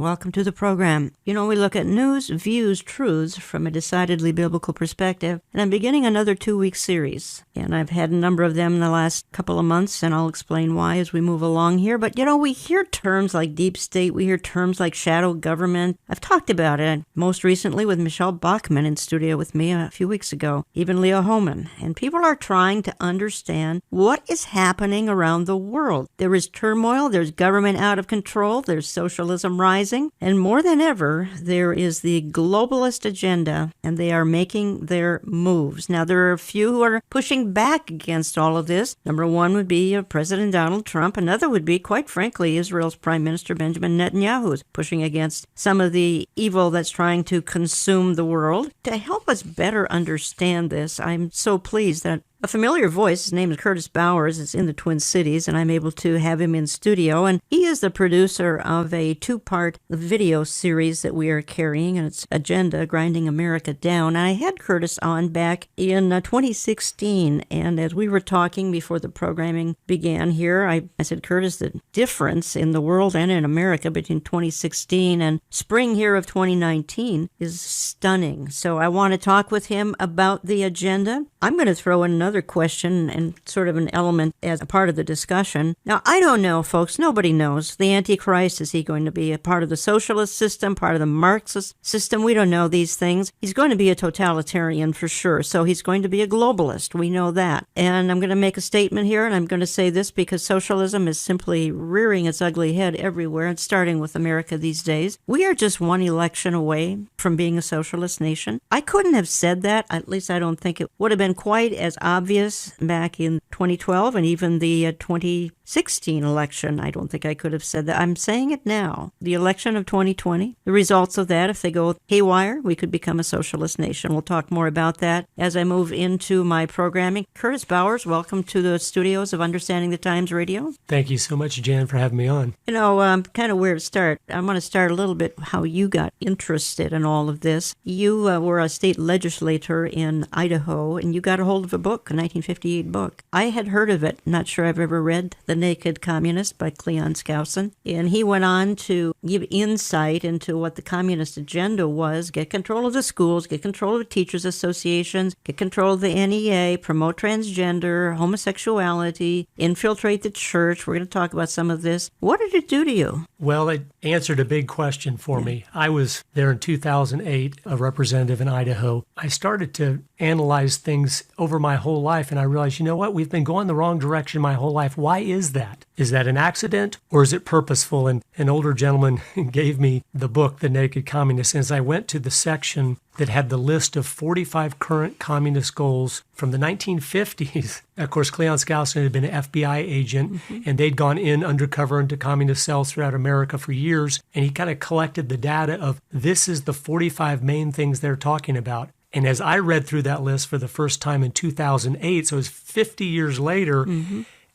welcome to the program. You know, we look at news, views, truths from a decidedly biblical perspective, and I'm beginning another 2-week series. And I've had a number of them in the last couple of months, and I'll explain why as we move along here. But, you know, we hear terms like deep state, we hear terms like shadow government. I've talked about it most recently with Michelle Bachman in studio with me a few weeks ago, even Leo Homan. And people are trying to understand what is happening around the world. There is turmoil, there's government out of control, there's socialism rising, and more than ever, there is the globalist agenda, and they are making their moves. Now, there are a few who are pushing back against all of this. Number one would be President Donald Trump. Another would be, quite frankly, Israel's Prime Minister Benjamin Netanyahu, who's pushing against some of the evil that's trying to consume the world. To help us better understand this, I'm so pleased that a familiar voice, his name is Curtis Bowers, is in the Twin Cities, and I'm able to have him in studio. And he is the producer of a 2-part video series that we are carrying, and it's Agenda, Grinding America Down. And I had Curtis on back in 2016, and as we were talking before the programming began here, I said, Curtis, the difference in the world and in America between 2016 and spring here of 2019 is stunning. So I want to talk with him about the agenda. I'm going to throw in another question and sort of an element as a part of the discussion. Now, I don't know, folks. Nobody knows. The Antichrist, is he going to be a part of the socialist system, part of the Marxist system? We don't know these things. He's going to be a totalitarian for sure. So he's going to be a globalist. We know that. And I'm going to make a statement here, and I'm going to say this because socialism is simply rearing its ugly head everywhere, and starting with America these days. We are just one election away from being a socialist nation. I couldn't have said that. At least I don't think it would have been quite as obvious back in 2012 and even the 2016 election. I don't think I could have said that. I'm saying it now. The election of 2020, the results of that, if they go haywire, we could become a socialist nation. We'll talk more about that as I move into my programming. Curtis Bowers, welcome to the studios of Understanding the Times Radio. Thank you so much, Jan, for having me on. You know, kind of where to start. I want to start a little bit how you got interested in all of this. You were a state legislator in Idaho, and you got a hold of a book, a 1958 book. I had heard of it, not sure I've ever read The Naked Communist by Cleon Skousen, and he went on to give insight into what the communist agenda was: get control of the schools, get control of the teachers' associations, get control of the NEA, promote transgender, homosexuality, infiltrate the church. We're going to talk about some of this. What did it do to you? Well, it answered a big question for me. I was there in 2008, a representative in Idaho. I started to analyze things over my whole life, and I realized, you know what? We've been going the wrong direction my whole life. Why is that? Is that an accident, or is it purposeful? And an older gentleman gave me the book, The Naked Communist, and as I went to the section that had the list of 45 current communist goals from the 1950s. Of course, Cleon Skousen had been an FBI agent, and they'd gone in undercover into communist cells throughout America for years, and he kind of collected the data of this is the 45 main things they're talking about. And as I read through that list for the first time in 2008, so it was 50 years later,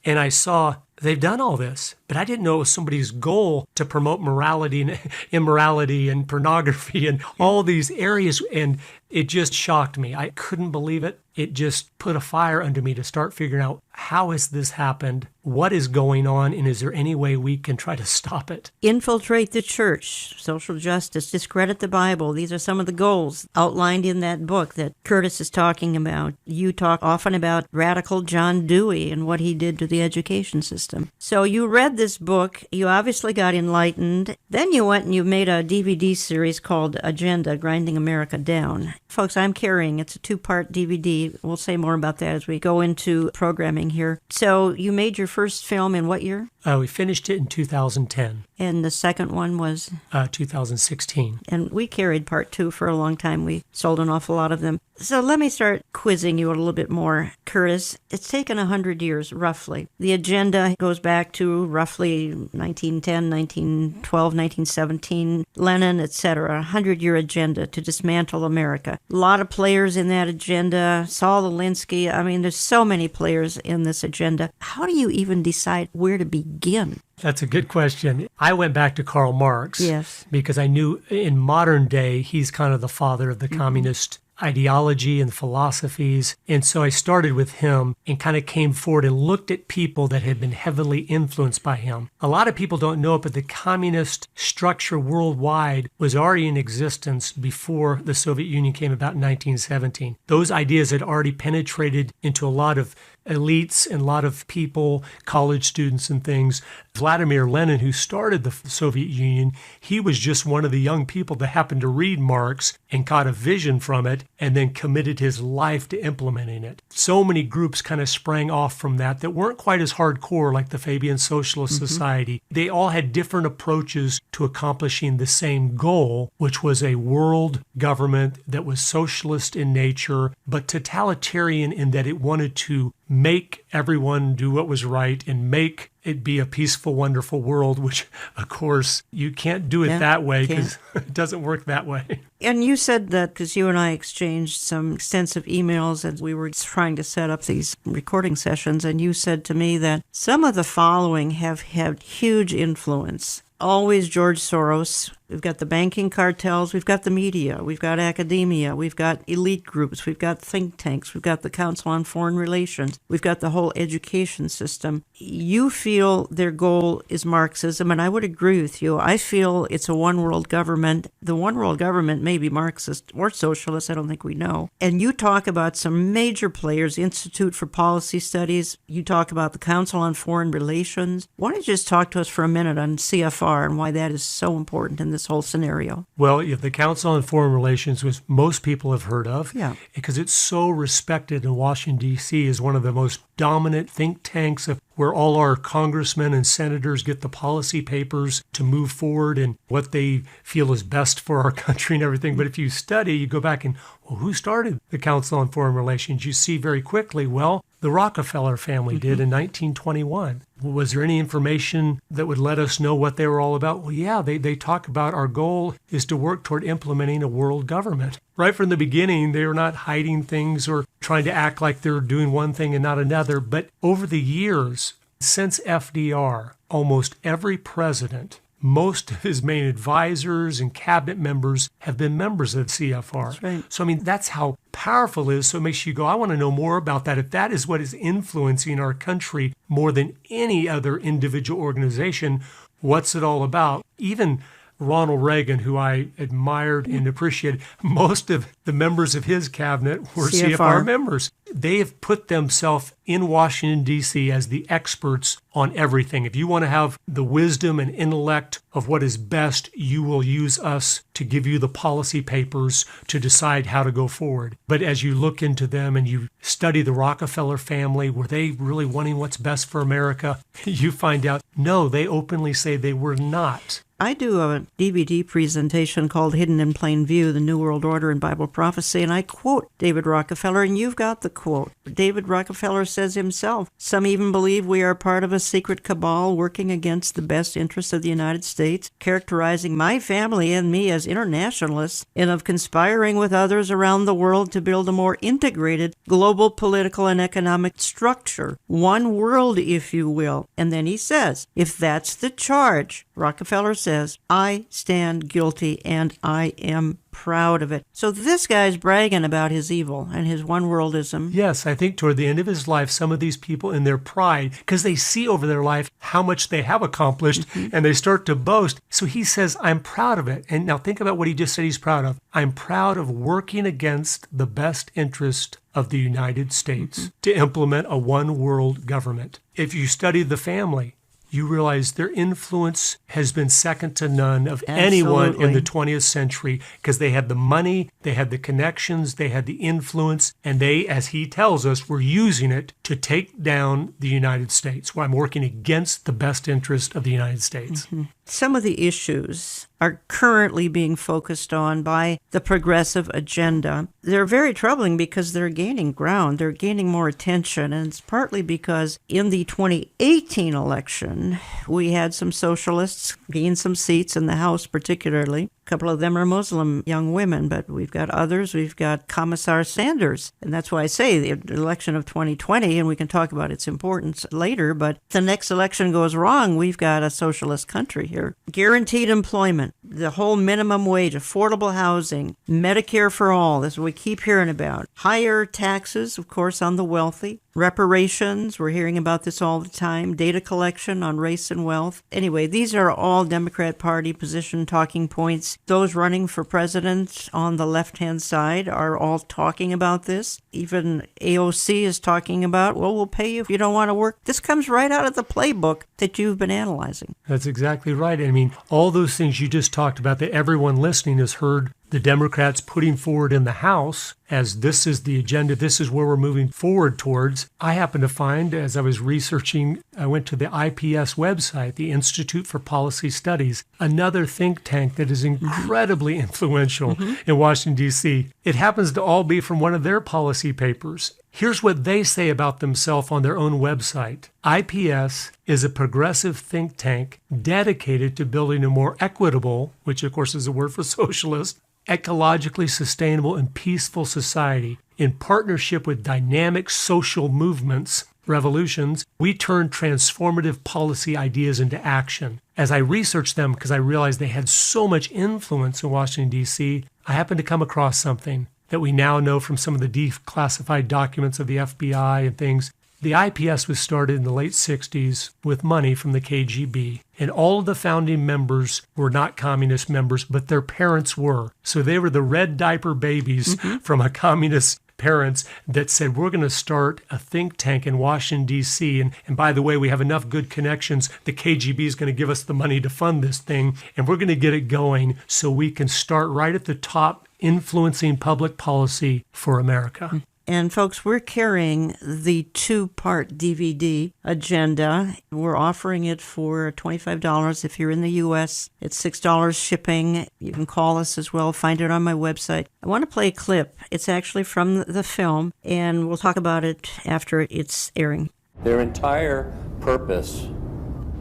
and I saw they've done all this, but I didn't know it was somebody's goal to promote morality and immorality and pornography and all these areas. And it just shocked me. I couldn't believe it. It just put a fire under me to start figuring out, how has this happened? What is going on? And is there any way we can try to stop it? Infiltrate the church, social justice, discredit the Bible. These are some of the goals outlined in that book that Curtis is talking about. You talk often about radical John Dewey and what he did to the education system. So you read this book. You obviously got enlightened. Then you went and you made a DVD series called Agenda, Grinding America Down. Folks, I'm carrying, it's a 2-part DVD. We'll say more about that as we go into programming here. So you made your first film in what year? We finished it in 2010. And the second one was? 2016. And we carried part 2 for a long time. We sold an awful lot of them. So let me start quizzing you a little bit more, Curtis. It's taken 100 years, roughly. The agenda goes back to roughly 1910, 1912, 1917, Lenin, etc. 100-year agenda to dismantle America. A lot of players in that agenda. Saul Alinsky. I mean, there's so many players in this agenda. How do you even decide where to begin? That's a good question. I went back to Karl Marx yes, because I knew in modern day, he's kind of the father of the communist ideology and philosophies. And so I started with him and kind of came forward and looked at people that had been heavily influenced by him. A lot of people don't know it, but the communist structure worldwide was already in existence before the Soviet Union came about in 1917. Those ideas had already penetrated into a lot of elites and a lot of people, college students and things. Vladimir Lenin, who started the Soviet Union, he was just one of the young people that happened to read Marx and caught a vision from it and then committed his life to implementing it. So many groups kind of sprang off from that weren't quite as hardcore like the Fabian Socialist Society. They all had different approaches to accomplishing the same goal, which was a world government that was socialist in nature, but totalitarian in that it wanted to make everyone do what was right and make it be a peaceful, wonderful world, which, of course, you can't do it that way because it doesn't work that way. And you said that because you and I exchanged some extensive emails as we were trying to set up these recording sessions, and you said to me that some of the following have had huge influence. Always George Soros. We've got the banking cartels, we've got the media, we've got academia, we've got elite groups, we've got think tanks, we've got the Council on Foreign Relations, we've got the whole education system. You feel their goal is Marxism, and I would agree with you. I feel it's a one-world government. The one-world government may be Marxist or socialist, I don't think we know. And you talk about some major players, Institute for Policy Studies. You talk about the Council on Foreign Relations. Why don't you just talk to us for a minute on CFR and why that is so important in this whole scenario? Well, the Council on Foreign Relations, which most people have heard of, because it's so respected in Washington, D.C., as one of the most dominant think tanks of where all our congressmen and senators get the policy papers to move forward and what they feel is best for our country and everything. But if you study, you go back and, well, who started the Council on Foreign Relations? You see very quickly, well, the Rockefeller family did in 1921. Was there any information that would let us know what they were all about? Well, yeah, they talk about our goal is to work toward implementing a world government. Right from the beginning, they were not hiding things or trying to act like they're doing one thing and not another. But over the years, since FDR, almost every president, most of his main advisors and cabinet members have been members of CFR. That's right. So, I mean, that's how powerful it is. So it makes you go, I want to know more about that. If that is what is influencing our country more than any other individual organization, what's it all about? Even Ronald Reagan, who I admired and appreciated, most of the members of his cabinet were CFR members. They have put themselves in Washington, D.C. as the experts on everything. If you want to have the wisdom and intellect of what is best, you will use us to give you the policy papers to decide how to go forward. But as you look into them and you study the Rockefeller family, were they really wanting what's best for America? You find out, no, they openly say they were not. I do a DVD presentation called Hidden in Plain View, The New World Order and Bible Prophecy, and I quote David Rockefeller, and you've got the quote. David Rockefeller says himself, "Some even believe we are part of a secret cabal working against the best interests of the United States, characterizing my family and me as internationalists, and of conspiring with others around the world to build a more integrated global political and economic structure. One world, if you will." And then he says, if that's the charge, Rockefeller says, I stand guilty and I am proud of it. So this guy's bragging about his evil and his one-worldism. Yes, I think toward the end of his life, some of these people in their pride, because they see over their life how much they have accomplished, and they start to boast. So he says, I'm proud of it. And now think about what he just said he's proud of. I'm proud of working against the best interest of the United States to implement a one-world government. If you study the family, you realize their influence has been second to none of anyone in the 20th century because they had the money, they had the connections, they had the influence, and they, as he tells us, were using it to take down the United States. Well, I'm working against the best interest of the United States. Some of the issues are currently being focused on by the progressive agenda. They're very troubling because they're gaining ground. They're gaining more attention. And it's partly because in the 2018 election, we had some socialists gain some seats in the House particularly. couple of them are Muslim young women, but we've got others. We've got Commissar Sanders. And that's why I say the election of 2020, and we can talk about its importance later, but if the next election goes wrong, we've got a socialist country here. Guaranteed employment, the whole minimum wage, affordable housing, Medicare for all, this is what we keep hearing about. Higher taxes, of course, on the wealthy. Reparations, we're hearing about this all the time. Data collection on race and wealth. Anyway, these are all Democrat Party position talking points. Those running for president on the left-hand side are all talking about this. Even AOC is talking about, well, we'll pay you if you don't want to work. This comes right out of the playbook that you've been analyzing. That's exactly right. I mean, all those things you just talked about that everyone listening has heard the Democrats putting forward in the House as this is the agenda, this is where we're moving forward towards. I happen to find, as I was researching, I went to the IPS website, the Institute for Policy Studies, another think tank that is incredibly influential in Washington, D.C. It happens to all be from one of their policy papers. Here's what they say about themselves on their own website. IPS is a progressive think tank dedicated to building a more equitable, which of course is a word for socialist, ecologically sustainable and peaceful society. In partnership with dynamic social movements, revolutions, we turn transformative policy ideas into action. As I researched them, because I realized they had so much influence in Washington, D.C., I happened to come across something that we now know from some of the declassified documents of the FBI and things. The IPS was started in the late 60s with money from the KGB, and all of the founding members were not communist members, but their parents were. So they were the red diaper babies from a communist parents that said, we're going to start a think tank in Washington, D.C. And by the way, we have enough good connections. The KGB is going to give us the money to fund this thing, and we're going to get it going so we can start right at the top influencing public policy for America. And folks, we're carrying the 2-part DVD agenda. We're offering it for $25 if you're in the U.S. It's $6 shipping. You can call us as well. Find it on my website. I want to play a clip. It's actually from the film, and we'll talk about it after it's airing. Their entire purpose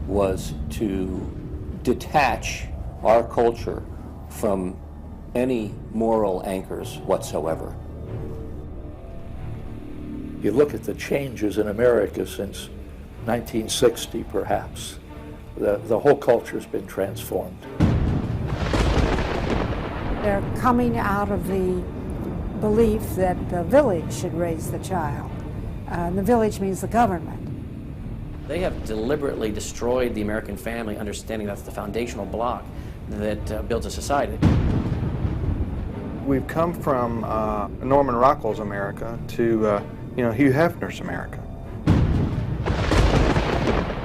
was to detach our culture from any moral anchors whatsoever. You look at the changes in America since 1960, perhaps. The whole culture's been transformed. They're coming out of the belief that the village should raise the child. The village means the government. They have deliberately destroyed the American family, understanding that's the foundational block that builds a society. We've come from Norman Rockwell's America to Hugh Hefner's America.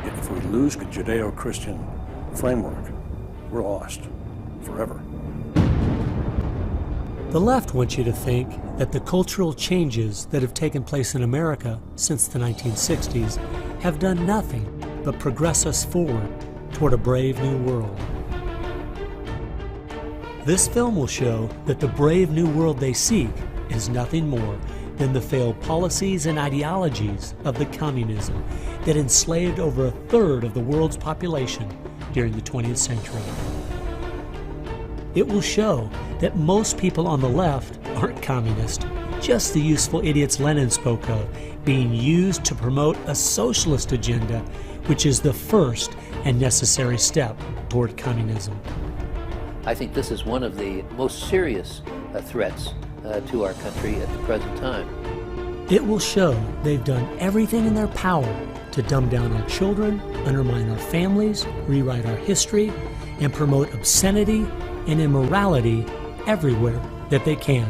If we lose the Judeo-Christian framework, we're lost forever. The left wants you to think that the cultural changes that have taken place in America since the 1960s have done nothing but progress us forward toward a brave new world. This film will show that the brave new world they seek is nothing more than the failed policies and ideologies of the communism that enslaved over 1/3 of the world's population during the 20th century. It will show that most people on the left aren't communist, just the useful idiots Lenin spoke of, being used to promote a socialist agenda, which is the first and necessary step toward communism. I think this is one of the most serious threats to our country at the present time. It will show they've done everything in their power to dumb down our children, undermine our families, rewrite our history, and promote obscenity and immorality everywhere that they can.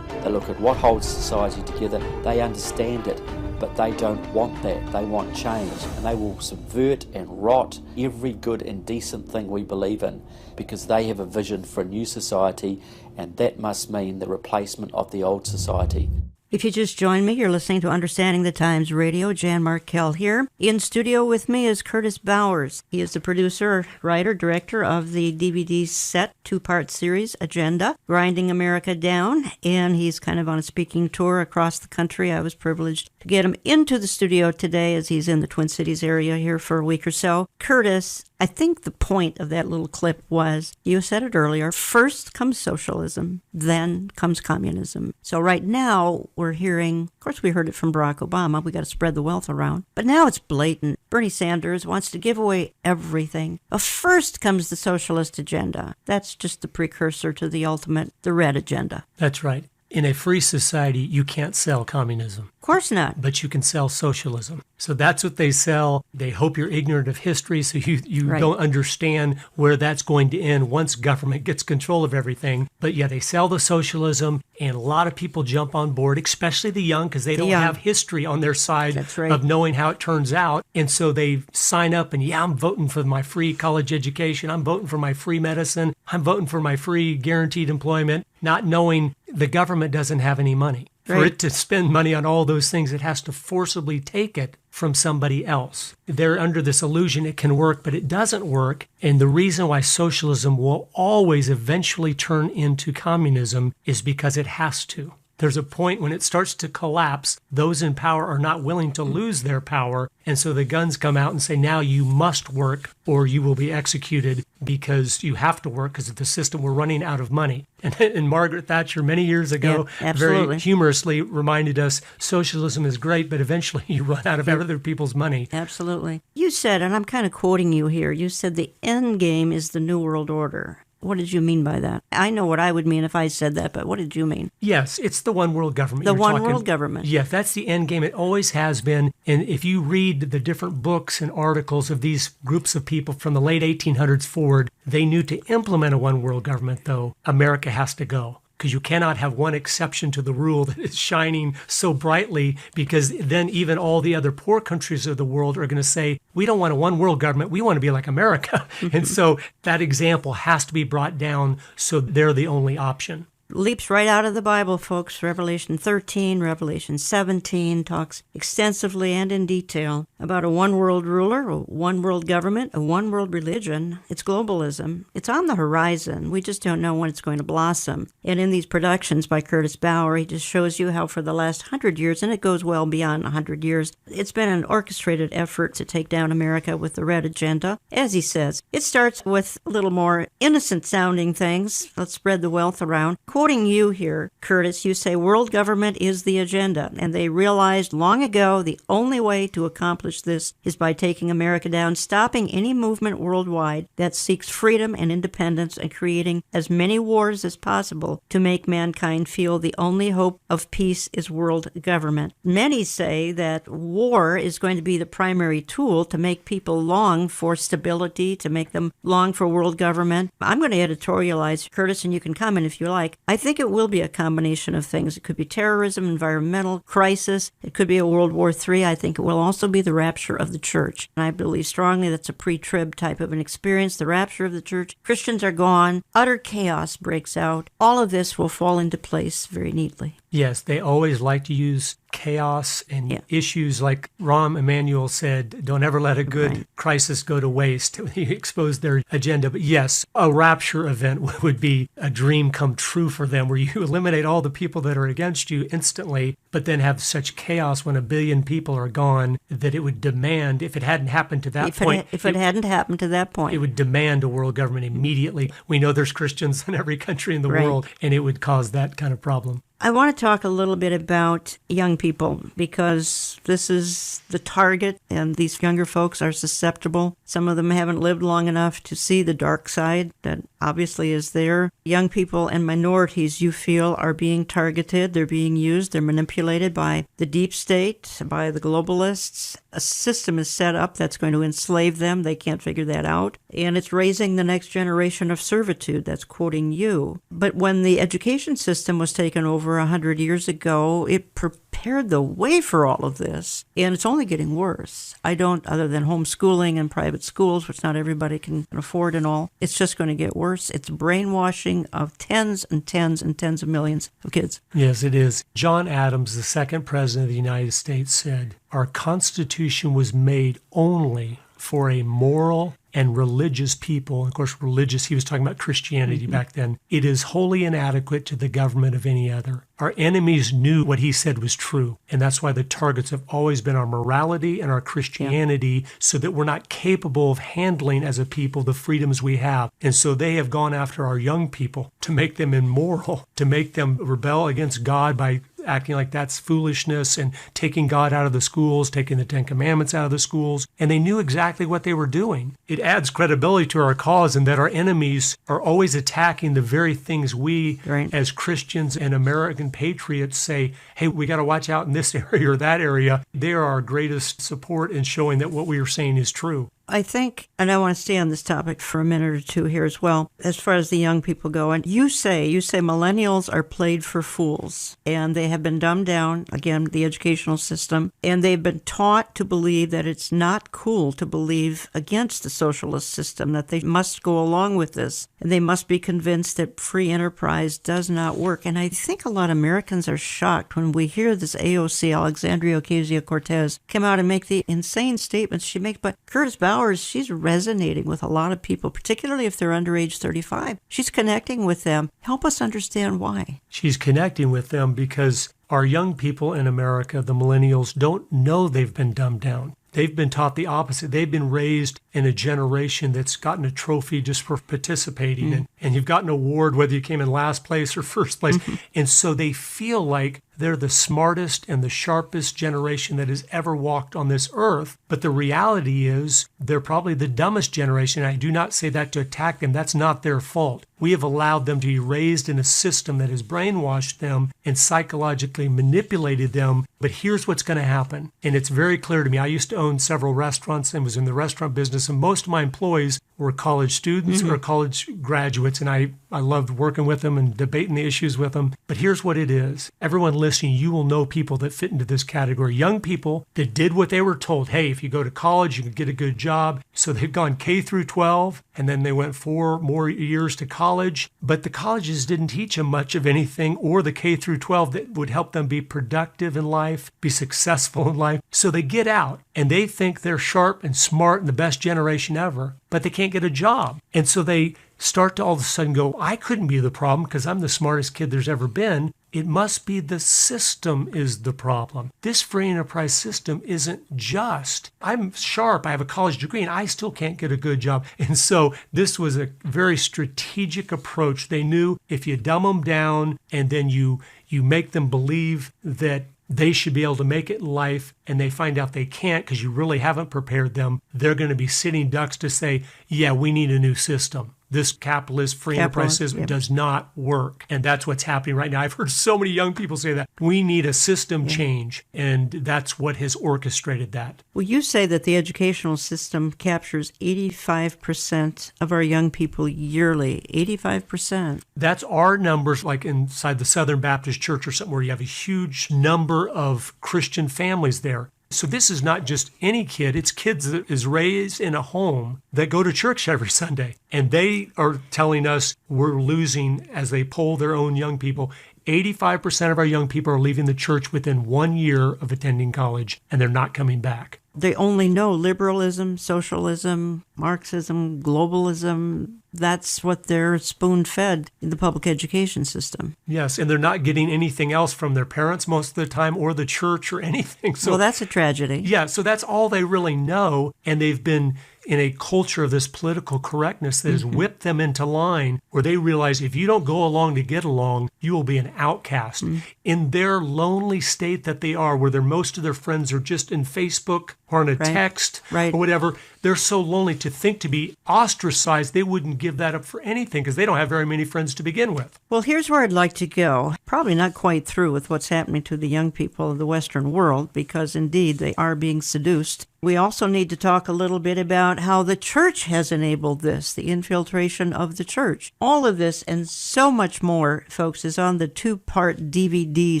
They look at what holds society together, they understand it, but they don't want that. They want change, and they will subvert and rot every good and decent thing we believe in because they have a vision for a new society, and that must mean the replacement of the old society. If you just joined me, you're listening to Understanding the Times Radio. Jan Markell here. In studio with me is Curtis Bowers. He is the producer, writer, director of the DVD set two-part series, Agenda, Grinding America Down, and he's kind of on a speaking tour across the country. I was privileged to get him into the studio today as he's in the Twin Cities area here for a week or so. Curtis, I think the point of that little clip was, you said it earlier, first comes socialism, then comes communism. So right now, we're hearing, of course we heard it from Barack Obama, we got to spread the wealth around, but now it's blatant. Bernie Sanders wants to give away everything. But first comes the socialist agenda. That's just the precursor to the ultimate, the red agenda. That's right. In a free society, you can't sell communism. Of course not. But you can sell socialism. So that's what they sell. They hope you're ignorant of history, so you right. don't understand where that's going to end once government gets control of everything. But yeah, they sell the socialism, and a lot of people jump on board, especially the young, because they don't have history on their side of knowing how it turns out. And so they sign up and, I'm voting for my free college education. I'm voting for my free medicine. I'm voting for my free guaranteed employment, not knowing the government doesn't have any money. For it to spend money on all those things, it has to forcibly take it from somebody else. They're under this illusion it can work, but it doesn't work. And the reason why socialism will always eventually turn into communism is because it has to. There's a point when it starts to collapse, those in power are not willing to lose their power. And so the guns come out and say, now you must work or you will be executed because you have to work because of the system. We're running out of money. And Margaret Thatcher many years ago very humorously reminded us socialism is great, but eventually you run out of other people's money. Absolutely. You said, and I'm kind of quoting you here, you said the end game is the New World Order. What did you mean by that? I know what I would mean if I said that, but what did you mean? Yes, it's the one world government. The one world government. Yeah, that's the end game. It always has been. And if you read the different books and articles of these groups of people from the late 1800s forward, they knew to implement a one world government, though, America has to go. Because you cannot have one exception to the rule that is shining so brightly, because then even all the other poor countries of the world are going to say, we don't want a one world government, we want to be like America. And so that example has to be brought down so they're the only option. Leaps right out of the Bible, folks. Revelation 13, Revelation 17 talks extensively and in detail about a one-world ruler, a one-world government, a one-world religion. It's globalism. It's on the horizon. We just don't know when it's going to blossom. And in these productions by Curtis Bauer, he just shows you how for the last 100 years, and it goes well beyond 100 years, it's been an orchestrated effort to take down America with the red agenda. As he says, it starts with a little more innocent-sounding things. Let's spread the wealth around. Quoting you here, Curtis, you say world government is the agenda, and they realized long ago the only way to accomplish this is by taking America down, stopping any movement worldwide that seeks freedom and independence, and creating as many wars as possible to make mankind feel the only hope of peace is world government. Many say that war is going to be the primary tool to make people long for stability, to make them long for world government. I'm going to editorialize, Curtis, and you can comment if you like. I think it will be a combination of things. It could be terrorism, environmental crisis. It could be a World War III. I think it will also be the rapture of the church. And I believe strongly that's a pre-trib type of an experience, the rapture of the church. Christians are gone. Utter chaos breaks out. All of this will fall into place very neatly. Yes, they always like to use chaos and issues like Rahm Emanuel said, don't ever let a good crisis go to waste. He exposed their agenda. But yes, a rapture event would be a dream come true for them, where you eliminate all the people that are against you instantly, but then have such chaos when 1 billion people are gone that it would demand, if it hadn't happened to that point. If it hadn't happened to that point. It would demand a world government immediately. We know there's Christians in every country in the world, and it would cause that kind of problem. I want to talk a little bit about young people, because this is the target, and these younger folks are susceptible. Some of them haven't lived long enough to see the dark side that obviously is there. Young people and minorities, you feel, are being targeted. They're being used. They're manipulated by the deep state, by the globalists. A system is set up that's going to enslave them. They can't figure that out. And it's raising the next generation of servitude. That's quoting you. But when the education system was taken over 100 years ago, it prepared the way for all of this. And it's only getting worse. I don't, other than homeschooling and private schools, which not everybody can afford and all, it's just going to get worse. It's brainwashing of tens and tens and tens of millions of kids. Yes, it is. John Adams, the second president of the United States, said, "Our Constitution was made only for a moral and religious people." Of course, religious, he was talking about Christianity back then. "It is wholly inadequate to the government of any other." Our enemies knew what he said was true. And that's why the targets have always been our morality and our Christianity, so that we're not capable of handling as a people the freedoms we have. And so they have gone after our young people to make them immoral, to make them rebel against God by acting like that's foolishness and taking God out of the schools, taking the Ten Commandments out of the schools. And they knew exactly what they were doing. It adds credibility to our cause in that our enemies are always attacking the very things we, as Christians and American patriots, say, hey, we got to watch out in this area or that area. They are our greatest support in showing that what we are saying is true. I think, and I want to stay on this topic for a minute or two here as well, as far as the young people go. And you say millennials are played for fools, and they have been dumbed down, again, the educational system, and they've been taught to believe that it's not cool to believe against the socialist system, that they must go along with this, and they must be convinced that free enterprise does not work. And I think a lot of Americans are shocked when we hear this AOC, Alexandria Ocasio-Cortez, come out and make the insane statements she makes. But Curtis Bowers, she's resonating with a lot of people, particularly if they're under age 35. She's connecting with them. Help us understand why. She's connecting with them because our young people in America, the millennials, don't know they've been dumbed down. They've been taught the opposite. They've been raised in a generation that's gotten a trophy just for participating. And you've gotten an award whether you came in last place or first place. And so they feel like they're the smartest and the sharpest generation that has ever walked on this earth. But the reality is they're probably the dumbest generation. I do not say that to attack them. That's not their fault. We have allowed them to be raised in a system that has brainwashed them and psychologically manipulated them. But here's what's going to happen. And it's very clear to me. I used to own several restaurants and was in the restaurant business. And most of my employees were college students or college graduates. And I loved working with them and debating the issues with them. But here's what it is. Everyone listening, you will know people that fit into this category. Young people that did what they were told. Hey, if you go to college, you can get a good job. So they've gone K through 12, and then they went 4 more years to college. But the colleges didn't teach them much of anything, or the K through 12 that would help them be productive in life, be successful in life. So they get out, and they think they're sharp and smart and the best generation ever, but they can't get a job. And so they start to all of a sudden go, I couldn't be the problem because I'm the smartest kid there's ever been. It must be the system is the problem. This free enterprise system isn't just. I'm sharp, I have a college degree, and I still can't get a good job. And so this was a very strategic approach. They knew if you dumb them down and then you make them believe that they should be able to make it in life, and they find out they can't because you really haven't prepared them, they're going to be sitting ducks to say, yeah, we need a new system. This capitalist free enterprise system does not work. And that's what's happening right now. I've heard so many young people say that. We need a system change. And that's what has orchestrated that. Well, you say that the educational system captures 85% of our young people yearly. 85%. That's our numbers, like inside the Southern Baptist Church or something where you have a huge number of Christian families there. So this is not just any kid, it's kids that is raised in a home that go to church every Sunday. And they are telling us we're losing, as they poll their own young people, 85% of our young people are leaving the church within 1 year of attending college, and they're not coming back. They only know liberalism, socialism, Marxism, globalism. That's what they're spoon-fed in the public education system. Yes, and they're not getting anything else from their parents most of the time or the church or anything. So, well, that's a tragedy. Yeah, so that's all they really know, and they've been in a culture of this political correctness that has whipped them into line where they realize if you don't go along to get along, you will be an outcast. In their lonely state that they are, where most of their friends are just in Facebook or on a text or whatever, they're so lonely to think to be ostracized, they wouldn't give that up for anything because they don't have very many friends to begin with. Well, here's where I'd like to go. Probably not quite through with what's happening to the young people of the Western world, because indeed they are being seduced. We also need to talk a little bit about how the church has enabled this, the infiltration of the church. All of this and so much more, folks, is on the 2-part DVD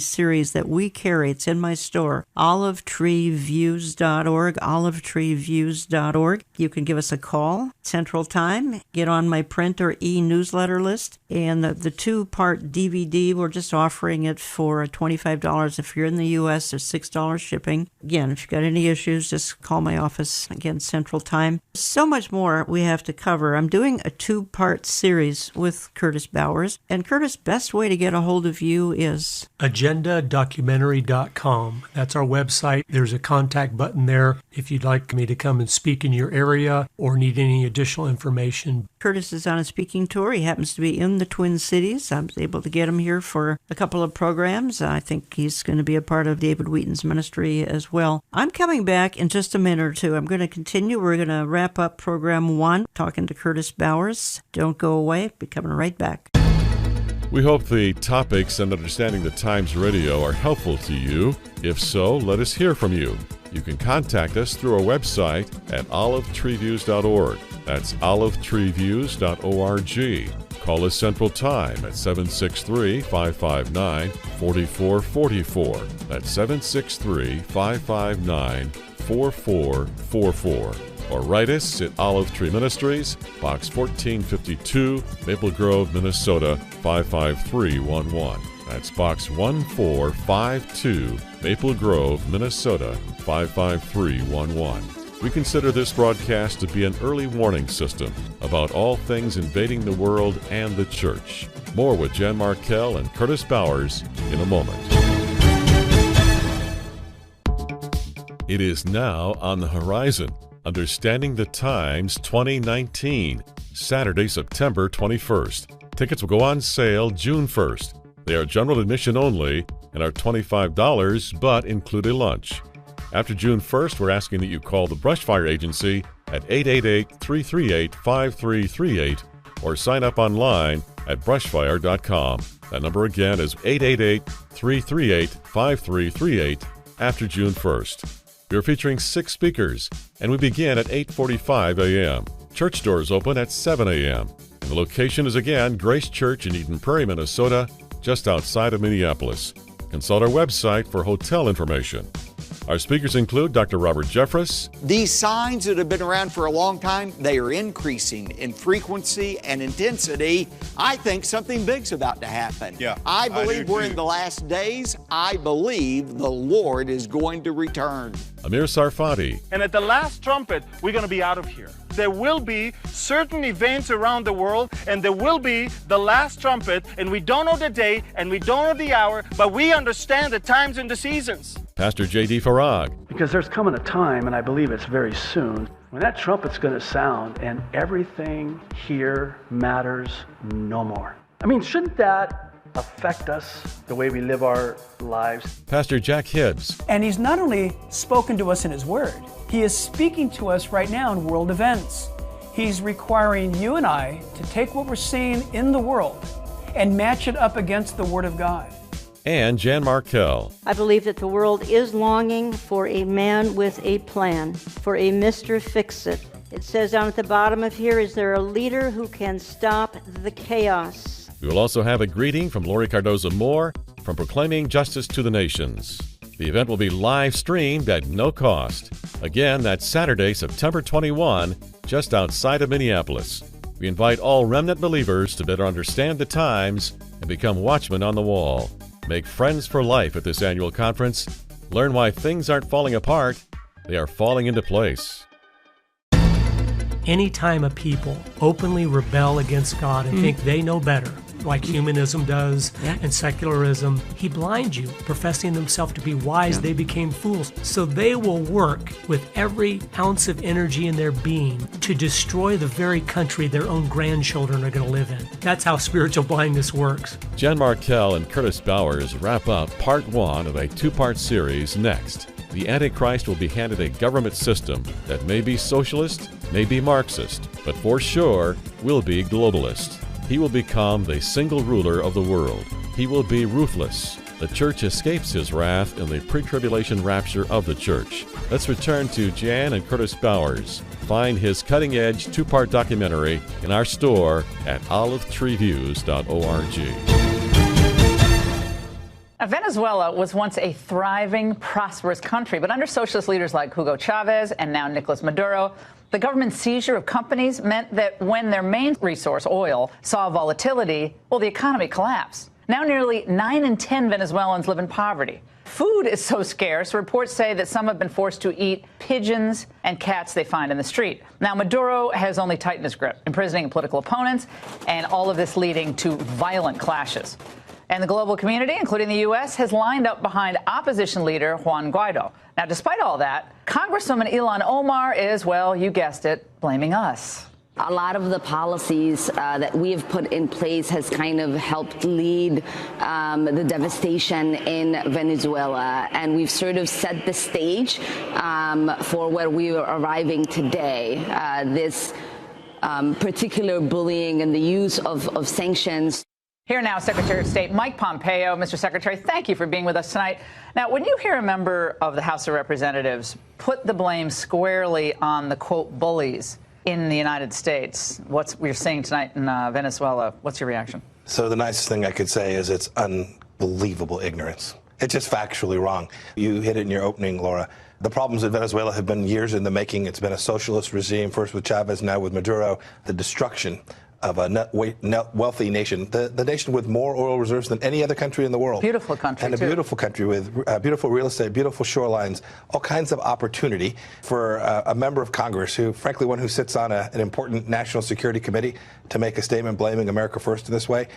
series that we carry. It's in my store, olivetreeviews.org, olivetreeviews.org. You can give us a call, Central Time, get on my print or e-newsletter list, and the 2-part DVD, we're just offering it for $25 if you're in the U.S. There's $6 shipping. Again, if you've got any issues, just call my office, again, Central Time. So much more we have to cover. I'm doing a 2-part series with Curtis Bowers. And Curtis, best way to get a hold of you is agendadocumentary.com. That's our website. There's a contact button there if you'd like me to come and speak in your area or need any additional information. Curtis is on a speaking tour. He happens to be in the Twin Cities. I was able to get him here for a couple of programs. I think he's going to be a part of David Wheaton's ministry as well. I'm coming back in just a minute or two. I'm going to continue. We're going to wrap up program 1, talking to Curtis Bowers. Don't go away. Be coming right back. We hope the topics and Understanding the Times Radio are helpful to you. If so, let us hear from you. You can contact us through our website at olivetreeviews.org. That's olivetreeviews.org. Call us Central Time at 763-559-4444. That's 763-559-4444. Or write us at Olive Tree Ministries, Box 1452, Maple Grove, Minnesota 55311. That's Box 1452, Maple Grove, Minnesota 55311. We consider this broadcast to be an early warning system about all things invading the world and the church. More with Jan Markell and Curtis Bowers in a moment. It is now on the horizon. Understanding the Times 2019, Saturday, September 21st. Tickets will go on sale June 1st. They are general admission only and are $25, but include a lunch. After June 1st, we're asking that you call the Brushfire Agency at 888-338-5338 or sign up online at brushfire.com. That number again is 888-338-5338 after June 1st. We are featuring 6 speakers, and we begin at 8:45 a.m. Church doors open at 7 a.m. And the location is again Grace Church in Eden Prairie, Minnesota, just outside of Minneapolis. Consult our website for hotel information. Our speakers include Dr. Robert Jeffress. These signs that have been around for a long time, they are increasing in frequency and intensity. I think something big's about to happen. Yeah, I believe we're in the last days. I believe the Lord is going to return. Amir Sarfati. And at the last trumpet, we're going to be out of here. There will be certain events around the world, and there will be the last trumpet, and we don't know the day, and we don't know the hour, but we understand the times and the seasons. Pastor J.D. Farag. Because there's coming a time, and I believe it's very soon, when that trumpet's going to sound and everything here matters no more. I mean, shouldn't that affect us, the way we live our lives? Pastor Jack Hibbs. And he's not only spoken to us in his word, he is speaking to us right now in world events. He's requiring you and I to take what we're seeing in the world and match it up against the Word of God. And Jan Markell. I believe that the world is longing for a man with a plan, for a Mr. Fix-It. It says down at the bottom of here, is there a leader who can stop the chaos? We will also have a greeting from Lori Cardozo-Moore from Proclaiming Justice to the Nations. The event will be live streamed at no cost. Again, that's Saturday, September 21, just outside of Minneapolis. We invite all remnant believers to better understand the times and become watchmen on the wall. Make friends for life at this annual conference. Learn why things aren't falling apart, they are falling into place. Anytime a people openly rebel against God and think they know better, like humanism does and secularism, he blinds you. Professing themselves to be wise, they became fools. So they will work with every ounce of energy in their being to destroy the very country their own grandchildren are going to live in. That's how spiritual blindness works. Jan Markell and Curtis Bowers wrap up part 1 of a 2-part series next. the Antichrist will be handed a government system that may be socialist, may be Marxist, but for sure will be globalist. He will become the single ruler of the world. He will be ruthless. The church escapes his wrath in the pre-tribulation rapture of the church. Let's return to Jan and Curtis Bowers. Find his cutting-edge 2-part documentary in our store at olivetreeviews.org. Venezuela was once a thriving, prosperous country, but under socialist leaders like Hugo Chavez and now Nicolas Maduro, the government seizure of companies meant that when their main resource, oil, saw volatility, well, the economy collapsed. Now nearly 9 in 10 Venezuelans live in poverty. Food is so scarce, reports say that some have been forced to eat pigeons and cats they find in the street. Now, Maduro has only tightened his grip, imprisoning political opponents, and all of this leading to violent clashes. And the global community, including the U.S., has lined up behind opposition leader Juan Guaido. Now, despite all that, Congresswoman Ilhan Omar is, well, you guessed it, blaming us. A lot of the policies that we have put in place has kind of helped lead the devastation in Venezuela, and we've sort of set the stage for where we are arriving today. This particular bullying and the use of sanctions. Here now, Secretary of State Mike Pompeo. Mr. Secretary, thank you for being with us tonight. Now, when you hear a member of the House of Representatives put the blame squarely on the, quote, bullies in the United States, what we're seeing tonight in Venezuela, what's your reaction? So the nicest thing I could say is it's unbelievable ignorance. It's just factually wrong. You hit it in your opening, Laura. The problems in Venezuela have been years in the making. It's been a socialist regime, first with Chavez, now with Maduro. The destruction of a net wealthy nation, the nation with more oil reserves than any other country in the world. Beautiful country, and a beautiful country with beautiful real estate, beautiful shorelines, all kinds of opportunity for a member of Congress who, frankly, one who sits on an important national security committee to make a statement blaming America first in this way.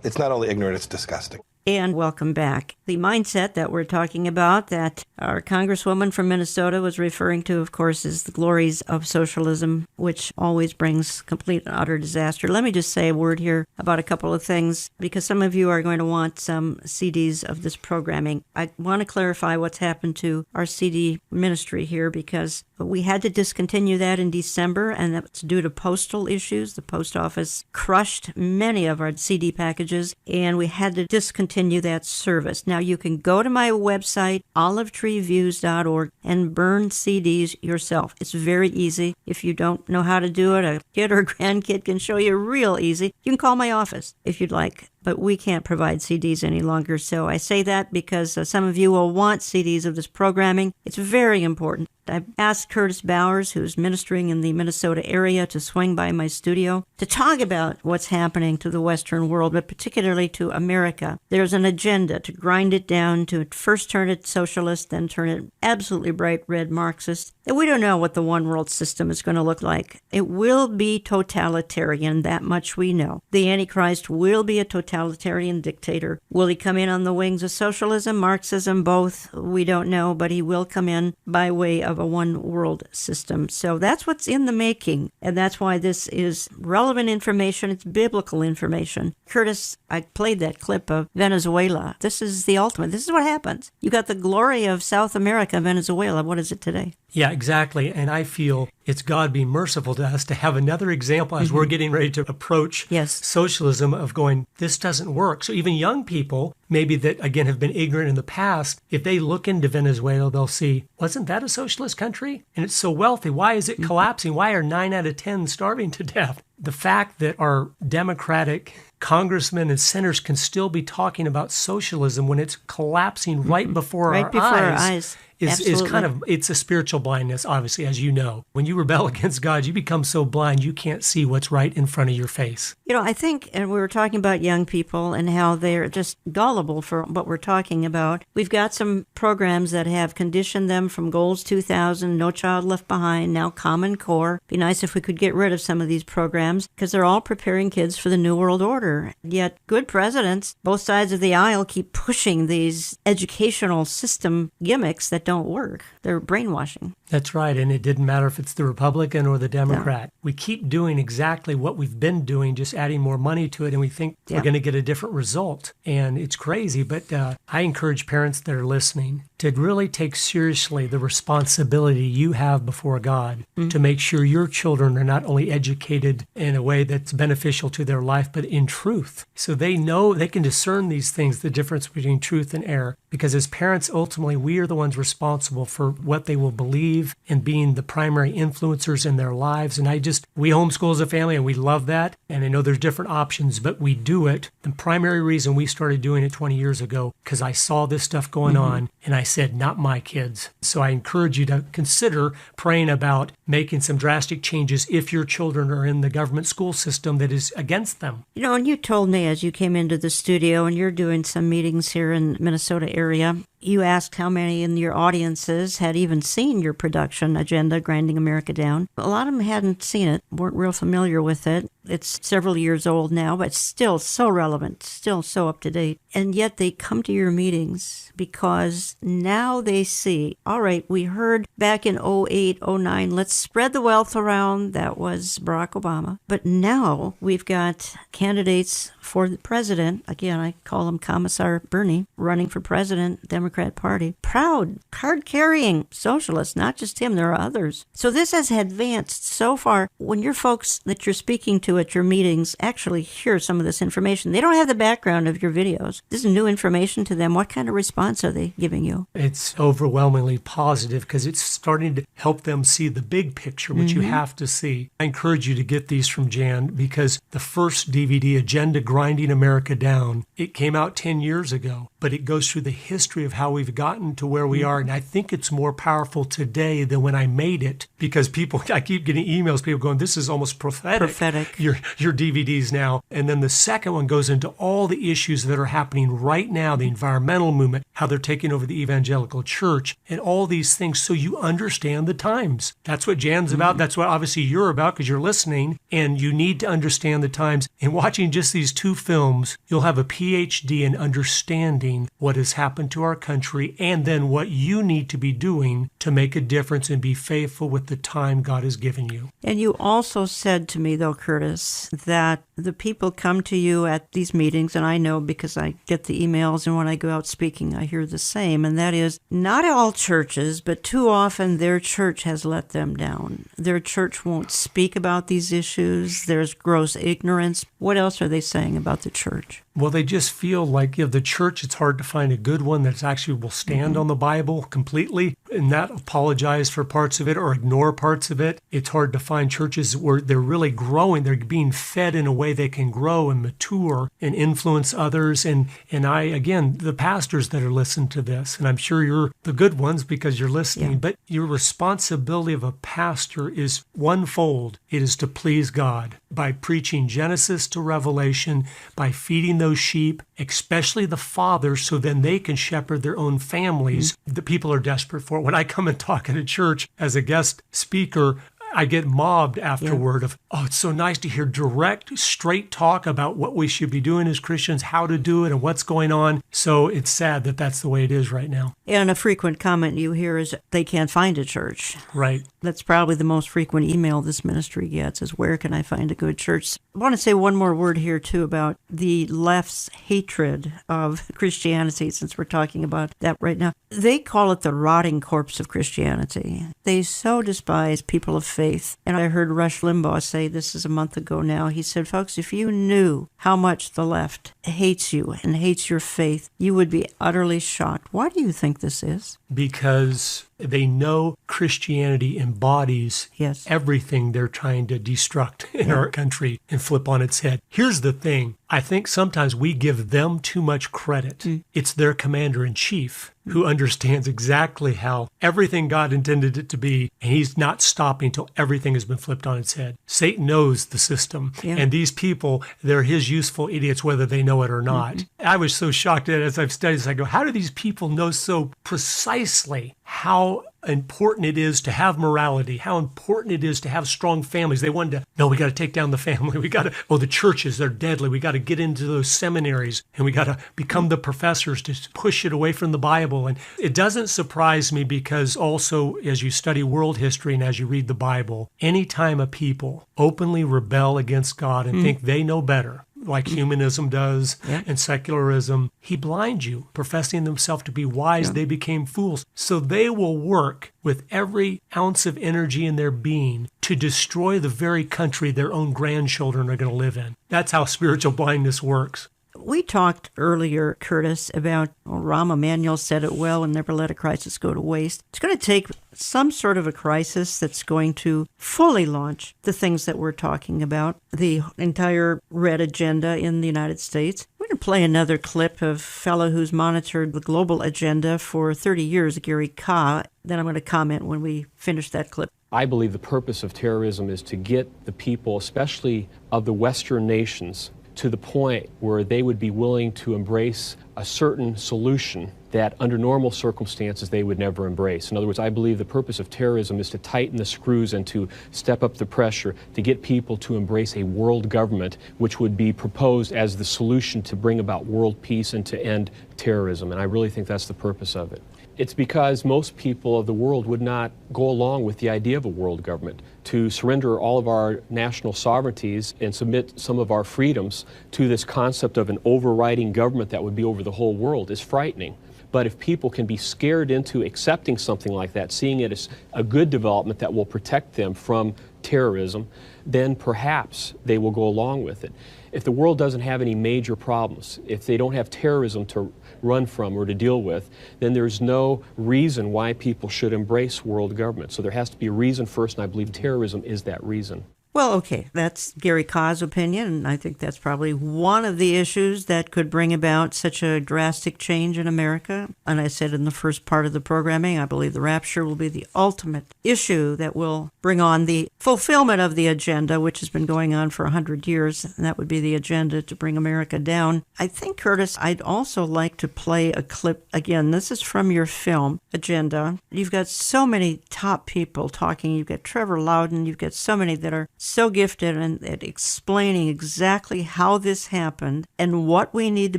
It's not only ignorant, it's disgusting. And welcome back. The mindset that we're talking about, that our Congresswoman from Minnesota was referring to, of course, is the glories of socialism, which always brings complete and utter disaster. Let me just say a word here about a couple of things, because some of you are going to want some CDs of this programming. I want to clarify what's happened to our CD ministry here, because we had to discontinue that in December, and that's due to postal issues. The post office crushed many of our CD packages, and we had to discontinue that service. Now, you can go to my website, olivetreeviews.org, and burn CDs yourself. It's very easy. If you don't know how to do it, a kid or grandkid can show you real easy. You can call my office if you'd like. But we can't provide CDs any longer. So I say that because some of you will want CDs of this programming. It's very important. I've asked Curtis Bowers, who's ministering in the Minnesota area, to swing by my studio to talk about what's happening to the Western world, but particularly to America. There's an agenda to grind it down, to first turn it socialist, then turn it absolutely bright red Marxist. And we don't know what the one world system is going to look like. It will be totalitarian, that much we know. The Antichrist will be a totalitarian dictator. Will he come in on the wings of socialism, Marxism, both? We don't know, but he will come in by way of a one-world system. So that's what's in the making, and that's why this is relevant information. It's biblical information. Curtis, I played that clip of Venezuela. This is the ultimate. This is what happens. You got the glory of South America, Venezuela. What is it today? Yeah, exactly. And I feel it's God being merciful to us to have another example as we're getting ready to approach socialism of going, this doesn't work. So even young people, maybe that, again, have been ignorant in the past, if they look into Venezuela, they'll see, wasn't that a socialist country? And it's so wealthy. Why is it collapsing? Why are 9 out of 10 starving to death? The fact that our Democratic congressmen and senators can still be talking about socialism when it's collapsing right before our eyes. Is kind of, it's a spiritual blindness, obviously, as you know. When you rebel against God, you become so blind you can't see what's right in front of your face. You know, I think, and we were talking about young people and how they're just gullible for what we're talking about. We've got some programs that have conditioned them from Goals 2000, No Child Left Behind, now Common Core. Be nice if we could get rid of some of these programs, because they're all preparing kids for the New World Order. Yet good presidents, both sides of the aisle, keep pushing these educational system gimmicks that don't work. They're brainwashing. That's right. And it didn't matter if it's the Republican or the Democrat. We keep doing exactly what we've been doing, just adding more money to it, and we think we're going to get a different result. And it's crazy, but I encourage parents that are listening to really take seriously the responsibility you have before God to make sure your children are not only educated in a way that's beneficial to their life, but in truth. So they know, they can discern these things, the difference between truth and error. Because as parents, ultimately, we are the ones responsible for what they will believe and being the primary influencers in their lives. And we homeschool as a family, and we love that. And I know there's different options, but we do it. The primary reason we started doing it 20 years ago, because I saw this stuff going on, and I said, not my kids. So I encourage you to consider praying about making some drastic changes if your children are in the government school system that is against them. You know, and you told me as you came into the studio, and you're doing some meetings here in Minnesota area, you asked how many in your audiences had even seen your production, Agenda, Grinding America Down. A lot of them hadn't seen it, weren't real familiar with it. It's several years old now, but still so relevant, still so up to date. And yet they come to your meetings because now they see, all right, we heard back in 08, 09, let's spread the wealth around. That was Barack Obama. But now we've got candidates for the president. Again, I call him Commissar Bernie, running for president, Democrat Party. Proud, card-carrying socialist, not just him, there are others. So this has advanced so far. When your folks that you're speaking to at your meetings actually hear some of this information, they don't have the background of your videos. This is new information to them. What kind of response are they giving you? It's overwhelmingly positive because it's starting to help them see the big picture, which you have to see. I encourage you to get these from Jan because the first DVD, Agenda, Grinding America Down, it came out 10 years ago, but it goes through the history of how we've gotten to where we are. And I think it's more powerful today than when I made it because I keep getting emails, people going, this is almost prophetic. Your DVDs now. And then the second one goes into all the issues that are happening right now, the environmental movement, how they're taking over the evangelical church, and all these things so you understand the times. That's what Jan's about. That's what obviously you're about because you're listening, and you need to understand the times. And watching just these two films, you'll have a PhD in understanding what has happened to our country and then what you need to be doing to make a difference and be faithful with the time God has given you. And you also said to me, though, Curtis, that the people come to you at these meetings, and I know because I get the emails, and when I go out speaking, I hear the same, and that is not all churches, but too often their church has let them down. Their church won't speak about these issues. There's gross ignorance. What else are they saying about the church? Well, they just feel like the church, it's hard to find a good one that actually will stand on the Bible completely and not apologize for parts of it or ignore parts of it. It's hard to find churches where they're really growing. They're being fed in a way they can grow and mature and influence others. And I, again, the pastors that are listening to this, and I'm sure you're the good ones because you're listening, but your responsibility of a pastor is onefold. It is to please God by preaching Genesis to Revelation, by feeding those sheep, especially the fathers, so then they can shepherd their own families. The people are desperate for it. When I come and talk at a church as a guest speaker, I get mobbed afterward of, oh, it's so nice to hear direct, straight talk about what we should be doing as Christians, how to do it, and what's going on. So it's sad that that's the way it is right now. And a frequent comment you hear is they can't find a church. Right. That's probably the most frequent email this ministry gets is, where can I find a good church? I want to say one more word here, too, about the left's hatred of Christianity, since we're talking about that right now. They call it the rotting corpse of Christianity. They so despise people of faith. And I heard Rush Limbaugh say, this is a month ago now, he said, folks, if you knew how much the left hates you and hates your faith, you would be utterly shocked. Why do you think this is? Because they know Christianity embodies everything they're trying to destruct in our country and flip on its head. Here's the thing. I think sometimes we give them too much credit. It's their commander-in-chief who understands exactly how everything God intended it to be, and he's not stopping till everything has been flipped on its head. Satan knows the system, and these people, they're his useful idiots whether they know it or not. I was so shocked at it as I've studied this. I go, how do these people know so precisely how important it is to have morality, how important it is to have strong families. They wanted to, no, we got to take down the family. The churches, they're deadly. We got to get into those seminaries and we got to become the professors to push it away from the Bible. And it doesn't surprise me because also as you study world history and as you read the Bible, anytime a people openly rebel against God and think they know better, like humanism does and secularism, he blinds you. Professing themselves to be wise, they became fools. So they will work with every ounce of energy in their being to destroy the very country their own grandchildren are going to live in. That's how spiritual blindness works. We talked earlier, Curtis, about Rahm Emanuel said it well, and never let a crisis go to waste. It's going to take some sort of a crisis that's going to fully launch the things that we're talking about, the entire red agenda in the United States. We're going to play another clip of a fellow who's monitored the global agenda for 30 years, Gary Kah. Then I'm going to comment when we finish that clip. I believe the purpose of terrorism is to get the people, especially of the Western nations, to the point where they would be willing to embrace a certain solution that under normal circumstances they would never embrace. In other words, I believe the purpose of terrorism is to tighten the screws and to step up the pressure to get people to embrace a world government which would be proposed as the solution to bring about world peace and to end terrorism. And I really think that's the purpose of it. It's because most people of the world would not go along with the idea of a world government. To surrender all of our national sovereignties and submit some of our freedoms to this concept of an overriding government that would be over the whole world is frightening. But if people can be scared into accepting something like that, seeing it as a good development that will protect them from terrorism, then perhaps they will go along with it. If the world doesn't have any major problems, if they don't have terrorism to run from or to deal with, then there's no reason why people should embrace world government. So there has to be a reason first, and I believe terrorism is that reason. Well, okay, that's Gary Kah's opinion, and I think that's probably one of the issues that could bring about such a drastic change in America. And I said in the first part of the programming, I believe the rapture will be the ultimate issue that will bring on the fulfillment of the agenda, which has been going on for 100 years, and that would be the agenda to bring America down. I think, Curtis, I'd also like to play a clip. Again, this is from your film, Agenda. You've got so many top people talking. You've got Trevor Loudon. You've got so many that are so gifted at explaining exactly how this happened and what we need to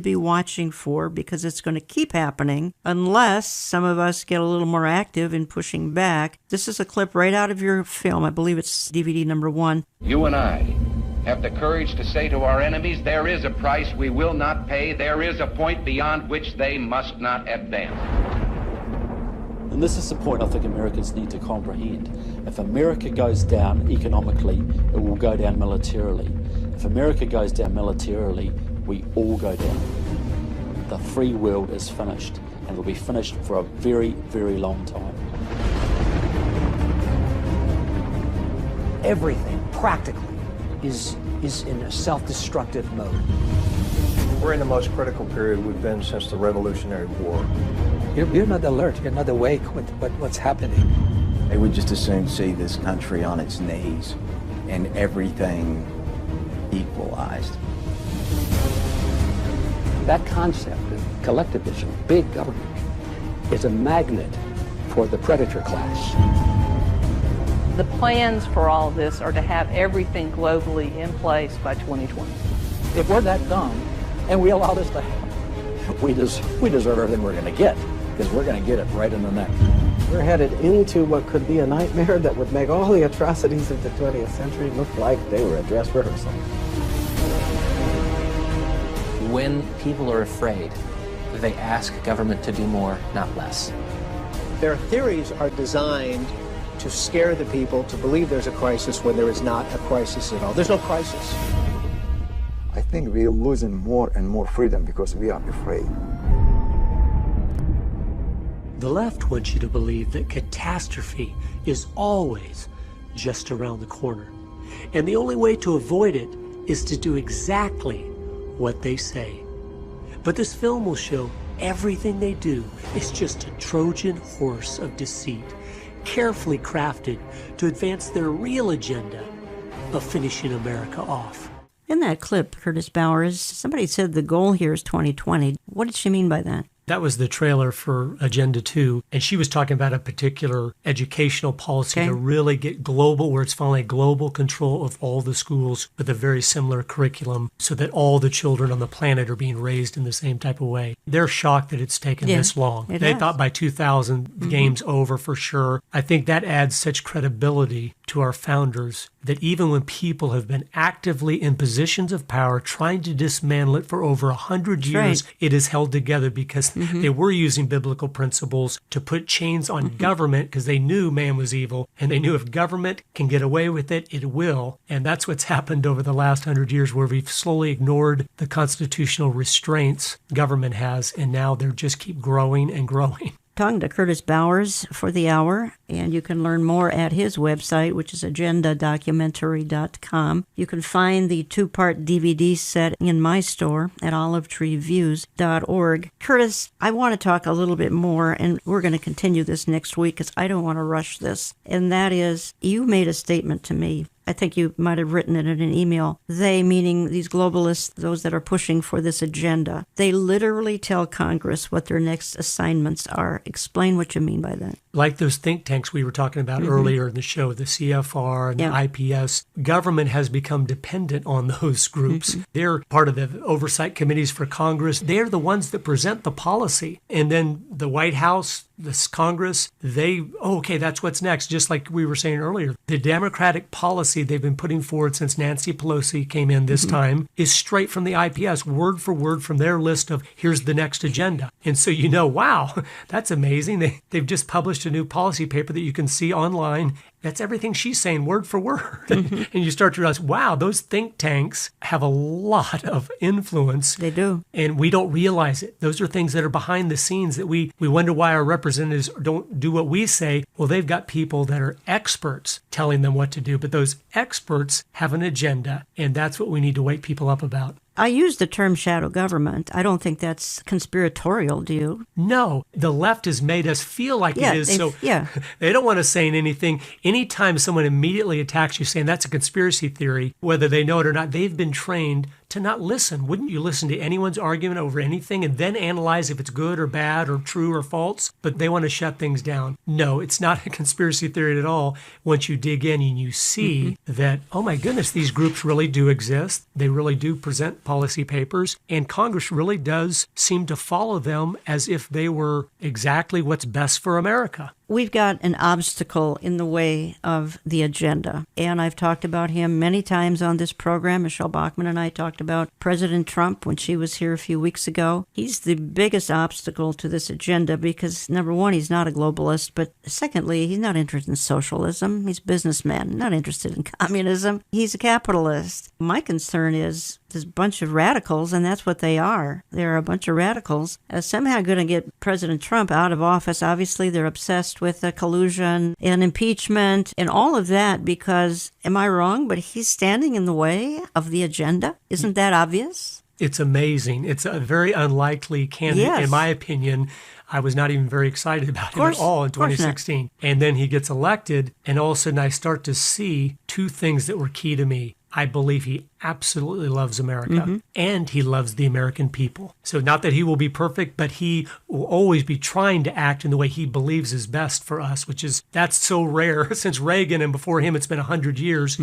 be watching for, because it's going to keep happening unless some of us get a little more active in pushing back. This is a clip right out of your film. I believe it's DVD number 1. You and I have the courage to say to our enemies, there is a price we will not pay. There is a point beyond which they must not advance. And this is the point I think Americans need to comprehend. If America goes down economically, it will go down militarily. If America goes down militarily, we all go down. The free world is finished, and it will be finished for a very, very long time. Everything, practically, is in a self-destructive mode. We're in the most critical period we've been since the Revolutionary War. You're not alert, you're not awake with what's happening. They would just as soon see this country on its knees and everything equalized. That concept of collectivism, big government, is a magnet for the predator class. The plans for all of this are to have everything globally in place by 2020. If we're that dumb and we allow this to happen, we deserve everything we're going to get, because we're going to get it right in the neck. We're headed into what could be a nightmare that would make all the atrocities of the 20th century look like they were a dress rehearsal. When people are afraid, they ask government to do more, not less. Their theories are designed to scare the people to believe there's a crisis when there is not a crisis at all. There's no crisis. I think we're losing more and more freedom because we are afraid. The left wants you to believe that catastrophe is always just around the corner. And the only way to avoid it is to do exactly what they say. But this film will show everything they do is just a Trojan horse of deceit, carefully crafted to advance their real agenda of finishing America off. In that clip, Curtis Bowers, somebody said the goal here is 2020. What did she mean by that? That was the trailer for Agenda 2. And she was talking about a particular educational policy to really get global, where it's finally global control of all the schools with a very similar curriculum so that all the children on the planet are being raised in the same type of way. They're shocked that it's taken this long. They thought by 2000, the game's over for sure. I think that adds such credibility to our founders that even when people have been actively in positions of power trying to dismantle it for over 100 years, it is held together because they were using biblical principles to put chains on government because they knew man was evil, and they knew if government can get away with it, it will. And that's what's happened over the last 100 years, where we've slowly ignored the constitutional restraints government has, and now they just keep growing and growing. Talking to Curtis Bowers for the hour, and you can learn more at his website, which is agendadocumentary.com. You can find the 2-part DVD set in my store at olivetreeviews.org. Curtis, I want to talk a little bit more, and we're going to continue this next week because I don't want to rush this, and that is, you made a statement to me. I think you might have written it in an email. They, meaning these globalists, those that are pushing for this agenda, they literally tell Congress what their next assignments are. Explain what you mean by that. Like those think tanks we were talking about earlier in the show, the CFR and the IPS, government has become dependent on those groups. They're part of the oversight committees for Congress. They're the ones that present the policy. And then the White House, this Congress, okay, that's what's next. Just like we were saying earlier, the Democratic policy they've been putting forward since Nancy Pelosi came in this time is straight from the IPS, word for word from their list of here's the next agenda. And so wow, that's amazing. They've just published a new policy paper that you can see online. That's everything she's saying word for word. And you start to realize, wow, those think tanks have a lot of influence. They do. And we don't realize it. Those are things that are behind the scenes that we wonder why our representatives don't do what we say. Well, they've got people that are experts telling them what to do, but those experts have an agenda, and that's what we need to wake people up about. I use the term shadow government. I don't think that's conspiratorial, do you? No. The left has made us feel like it is. So they don't want to say anything. Anytime someone immediately attacks you saying that's a conspiracy theory, whether they know it or not, they've been trained to not listen. Wouldn't you listen to anyone's argument over anything and then analyze if it's good or bad or true or false? But they want to shut things down. No, it's not a conspiracy theory at all. Once you dig in and you see that, oh my goodness, these groups really do exist. They really do present policy papers, and Congress really does seem to follow them as if they were exactly what's best for America. We've got an obstacle in the way of the agenda, and I've talked about him many times on this program. Michelle Bachmann and I talked about President Trump when she was here a few weeks ago. He's the biggest obstacle to this agenda because, number one, he's not a globalist, but secondly, he's not interested in socialism. He's a businessman, not interested in communism. He's a capitalist. My concern is this bunch of radicals, and that's what they are. They're a bunch of radicals, somehow going to get President Trump out of office. Obviously, they're obsessed with collusion and impeachment and all of that because, am I wrong, but he's standing in the way of the agenda? Isn't that obvious? It's amazing. It's a very unlikely candidate, in my opinion. I was not even very excited about him at all in 2016. And then he gets elected, and all of a sudden I start to see two things that were key to me. I believe he absolutely loves America, and he loves the American people. So not that he will be perfect, but he will always be trying to act in the way he believes is best for us, that's so rare since Reagan, and before him it's been 100 years.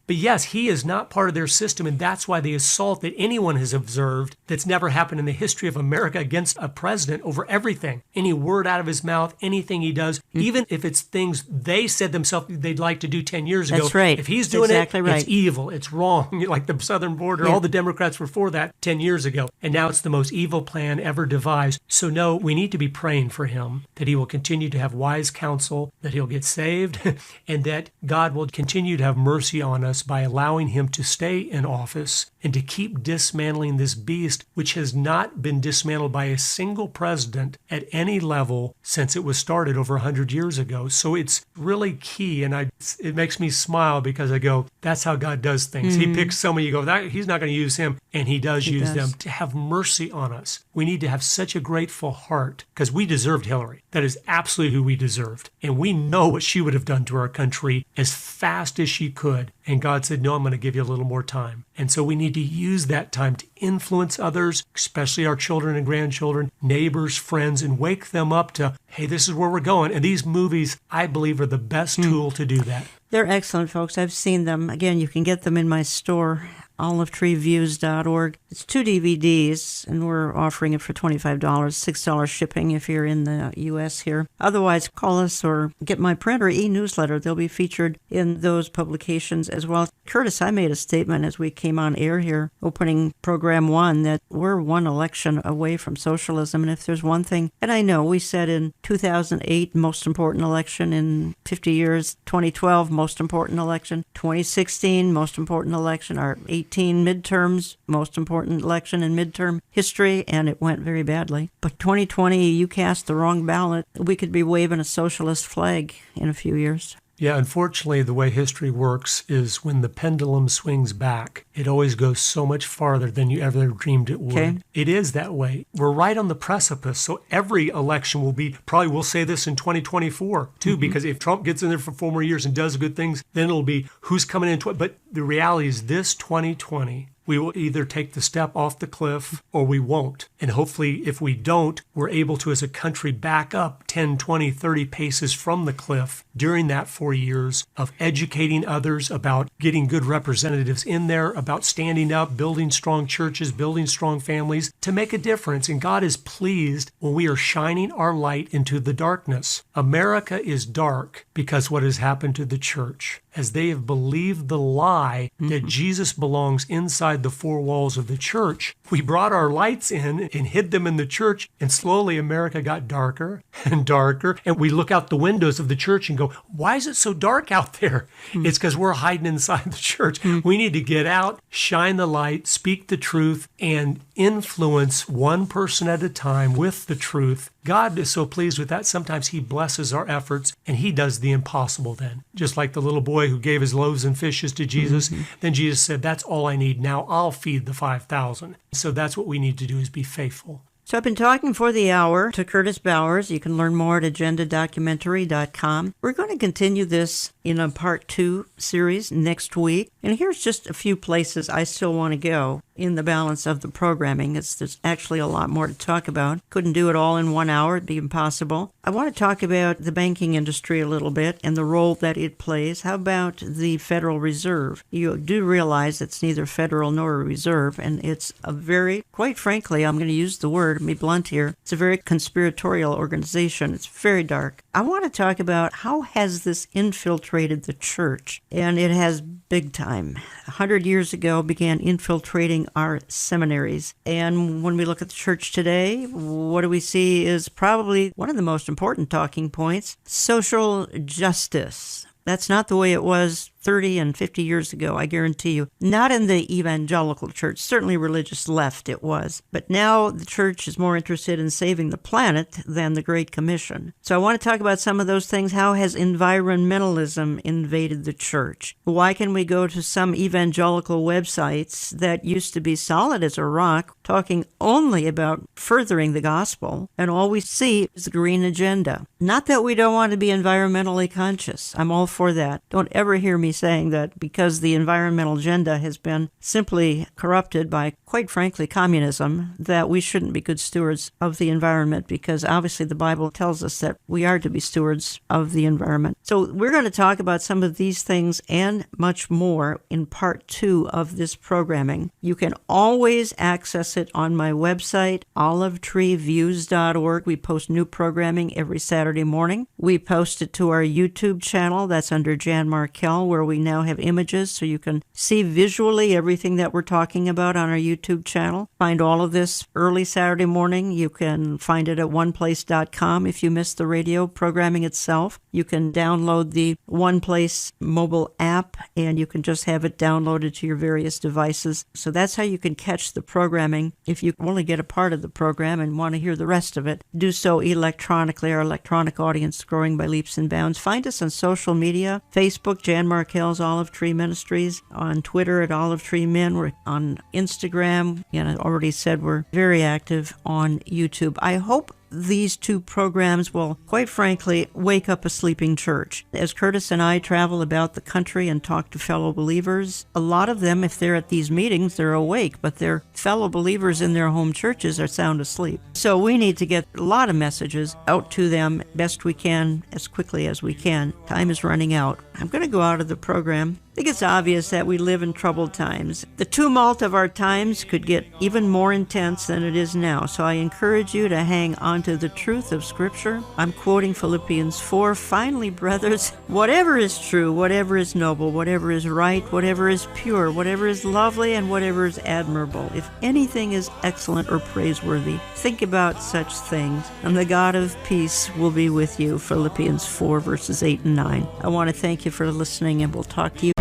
But yes, he is not part of their system, and that's why the assault that anyone has observed that's never happened in the history of America against a president over everything, any word out of his mouth, anything he does, even if it's things they said themselves they'd like to do 10 years ago. That's right. If he's doing it's evil. It's wrong. Like the southern border, all the Democrats were for that 10 years ago. And now it's the most evil plan ever devised. So no, we need to be praying for him, that he will continue to have wise counsel, that he'll get saved, and that God will continue to have mercy on us by allowing him to stay in office and to keep dismantling this beast, which has not been dismantled by a single president at any level since it was started over 100 years ago. So it's really key. And it makes me smile because I go, that's how God does things. He picks someone some of you go, he's not going to use him. And he does use them does. to have mercy on us. We need to have such a grateful heart because we deserved Hillary. That is absolutely who we deserved. And we know what she would have done to our country as fast as she could. And God said, no, I'm going to give you a little more time. And so we need to use that time to influence others, especially our children and grandchildren, neighbors, friends, and wake them up to, hey, this is where we're going. And these movies, I believe, are the best tool to do that. They're excellent, folks. I've seen them. Again, you can get them in my store, olivetreeviews.org. It's 2 DVDs, and we're offering it for $25, $6 shipping if you're in the U.S. here. Otherwise, call us or get my print or e-newsletter. They'll be featured in those publications as well. Curtis, I made a statement as we came on air here, opening program 1, that we're one election away from socialism. And if there's one thing, and I know we said in 2008, most important election in 50 years, 2012, most important election, 2016, most important election, our 18 midterms, most important election in midterm history, and it went very badly. But 2020, you cast the wrong ballot. We could be waving a socialist flag in a few years. Yeah, unfortunately, the way history works is when the pendulum swings back, it always goes so much farther than you ever dreamed it would. Okay. It is that way. We're right on the precipice. So every election will be, probably we'll say this in 2024 too, because if Trump gets in there for 4 more years and does good things, then it'll be who's coming in. But the reality is this 2020, we will either take the step off the cliff or we won't. And hopefully, if we don't, we're able to, as a country, back up 10, 20, 30 paces from the cliff during that 4 years of educating others about getting good representatives in there, about standing up, building strong churches, building strong families to make a difference. And God is pleased when we are shining our light into the darkness. America is dark because what has happened to the church, as they have believed the lie that Jesus belongs inside the 4 walls of the church. We brought our lights in and hid them in the church, and slowly America got darker and darker. And we look out the windows of the church and go, why is it so dark out there? It's because we're hiding inside the church. We need to get out, shine the light, speak the truth, and influence one person at a time with the truth. God is so pleased with that. Sometimes he blesses our efforts and he does the impossible then. Just like the little boy who gave his loaves and fishes to Jesus. Then Jesus said, that's all I need. Now I'll feed the 5,000. So that's what we need to do, is be faithful. So I've been talking for the hour to Curtis Bowers. You can learn more at agendadocumentary.com. We're going to continue this in a part 2 series next week. And here's just a few places I still want to go in the balance of the programming. There's actually a lot more to talk about. Couldn't do it all in 1 hour. It'd be impossible. I want to talk about the banking industry a little bit and the role that it plays. How about the Federal Reserve? You do realize it's neither federal nor a reserve, and it's a very, quite frankly, I'm going to use the word, be blunt here, it's a very conspiratorial organization. It's very dark. I want to talk about how has this infiltrated the church, and it has big time. 100 years ago began infiltrating our seminaries. And when we look at the church today, what do we see is probably one of the most important talking points: social justice. That's not the way it was 30 and 50 years ago, I guarantee you. Not in the evangelical church. Certainly religious left it was. But now the church is more interested in saving the planet than the Great Commission. So I want to talk about some of those things. How has environmentalism invaded the church? Why can we go to some evangelical websites that used to be solid as a rock, talking only about furthering the gospel, and all we see is the green agenda? Not that we don't want to be environmentally conscious. I'm all for that. Don't ever hear me saying that because the environmental agenda has been simply corrupted by, quite frankly, communism, that we shouldn't be good stewards of the environment, because obviously the Bible tells us that we are to be stewards of the environment. So we're going to talk about some of these things and much more in part 2 of this programming. You can always access it on my website, olivetreeviews.org. We post new programming every Saturday morning. We post it to our YouTube channel. That's under Jan Markell, where we now have images so you can see visually everything that we're talking about on our YouTube channel. Find all of this early Saturday morning. You can find it at oneplace.com if you missed the radio programming itself. You can download the One Place mobile app, and you can just have it downloaded to your various devices. So that's how you can catch the programming. If you only get a part of the program and want to hear the rest of it, do so electronically. Our electronic audience is growing by leaps and bounds. Find us on social media, Facebook, Jan Markell Markell's Olive Tree Ministries, on Twitter at Olive Tree Men. We're on Instagram, and I already said we're very active on YouTube. I hope these two programs will, quite frankly, wake up a sleeping church. As Curtis and I travel about the country and talk to fellow believers, a lot of them, if they're at these meetings, they're awake, but their fellow believers in their home churches are sound asleep. So we need to get a lot of messages out to them best we can, as quickly as we can. Time is running out. I'm going to go out of the program. I think it's obvious that we live in troubled times. The tumult of our times could get even more intense than it is now, so I encourage you to hang on to the truth of Scripture. I'm quoting Philippians 4, "Finally, brothers, whatever is true, whatever is noble, whatever is right, whatever is pure, whatever is lovely, and whatever is admirable, if anything is excellent or praiseworthy, think about such things, and the God of peace will be with you." Philippians 4, verses 8 and 9. I want to thank you for listening, and we'll talk to you.